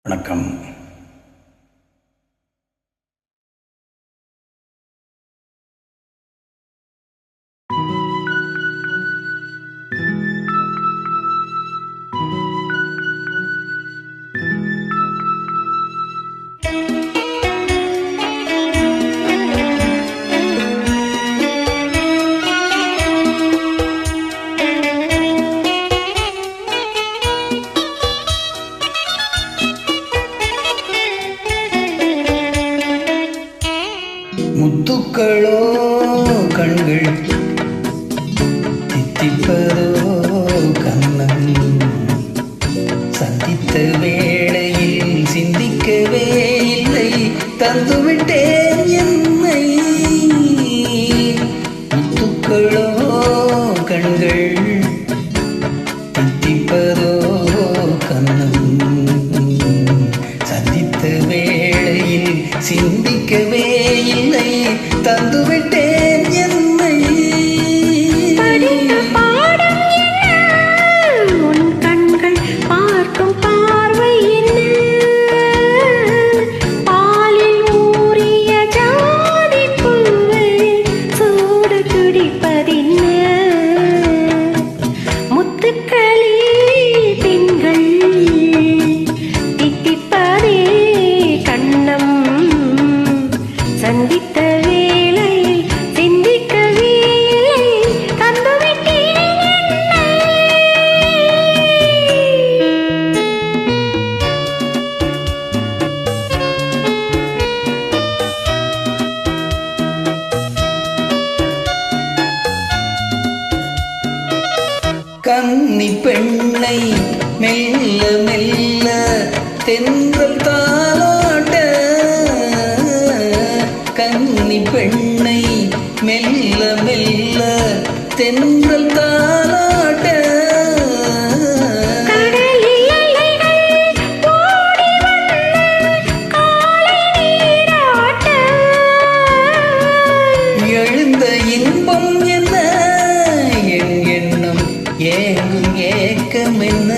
வணக்கம். முத்துக்களோ கண்கள் தித்திப்பதோ கண்ணம், சந்தித்த வேளையில் சிந்திக்கவே இல்லை, தந்துவிட்டேன் என்னை. முத்துக்களோ கண்கள் தித்திப்பதோ கண்ணம், சந்தித்த வேளையில் சிந்திக்கவே இல்லை, தந்துவிட்டேன் என்னை. படித்த பாடம் என்ன, உன் கண்கள் பார்க்கும் பார்வை என்ன, பாலில் ஊறிய ஜாதி பூவை சூடு துடிப்பதென்ன. முத்துக்களே பெண்கள் தித்திப்பதே கண்ணம், சந்தித்த வேளையில் சிந்திக்கவே இல்லை, தந்துவிட்டேன் என்னை. கன்னி பெண்ணை மெல்ல மெல்ல தென்றல் தாலாட்ட, கன்னி பெண்ணை மெல்ல மெல்ல தென்றல் தாலாட்ட, கடலில் அலைகள் ஓடி வந்து காலை நீராட்ட, எழுந்த இன்பம் என்ன, என் எண்ணம் ஏங்கும் ஏக்கம் என்ன.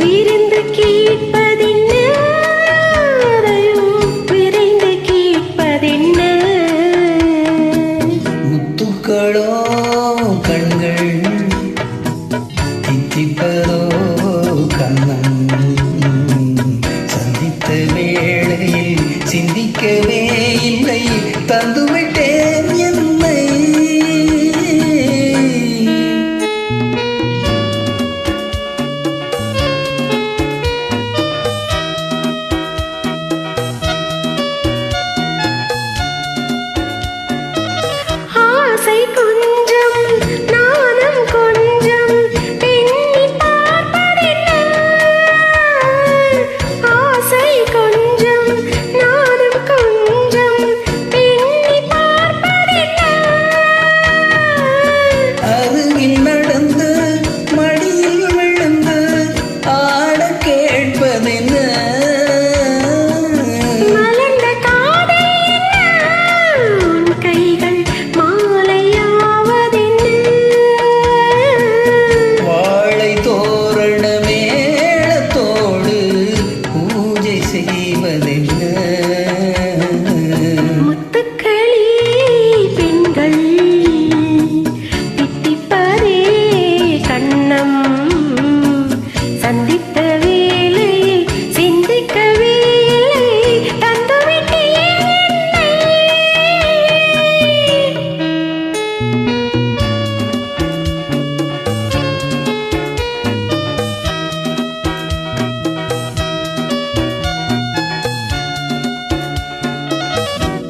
விருந்து கேட்பதென்ன, அதையும் விரைந்து கேட்பதென்ன. முத்துக்களோ கண்கள் தித்திப்பதோ கண்ணம், சந்தித்த வேளையில் சிந்திக்கவே இல்லை, தந்துவிட்டேன் என்னை. ஆசை கொஞ்சம் நாணம் கொஞ்சம் பெண்ணி பார்ப்பதென்ன, ஆசை கொஞ்சம் நாணம் கொஞ்சம் பெண்ணி பார்ப்பதென்ன. அருகில் நடந்து மடியில் விழுந்து ஆட கேட்பதென்ன. மலர்ந்த காதை என்ன, உன் கைகள் மாலையாவதென்ன. வாழை தோரண மேளத்தோடு பூஜை செய்வதென்ன. முத்துக்களே பெண்கள் தித்திப்பதே கண்ணம், சந்தித்த வேளையில் சிந்திக்கவே இல்லை, தந்துவிட்டேன் என்னை.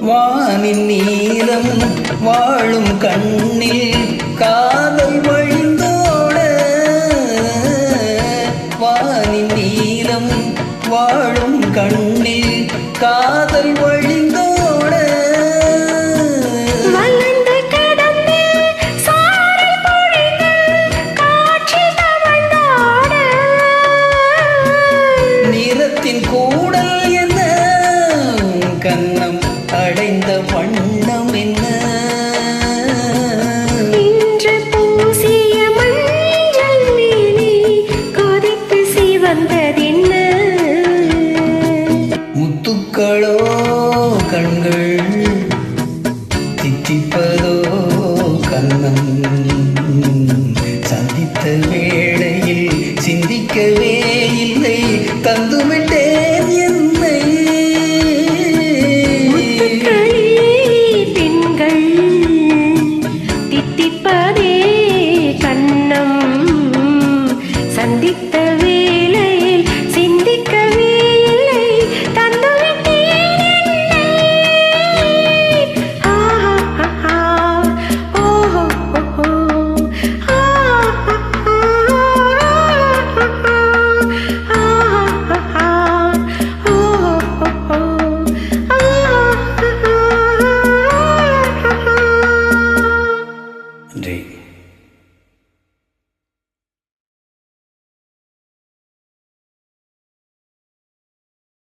வானின் நீலம் வாழும் கண்ணில் காதல் வழிந்தோட, வானின் நீலம் வாழும் கண்ணில் காதல் வழிந்தோட, வளர்ந்து கடந்து சாரல் பொழிந்து காற்றில் தவழ்ந்தாட, நிறத்தின் கூடல் என்ன, கன்னம் அடைந்த வண்ணம் என்ன. இன்று பூசிய மஞ்சள் மேனி கொதித்து சிவந்ததென்ன. சிந்திக்கவே இல்லை தந்துவிட்டே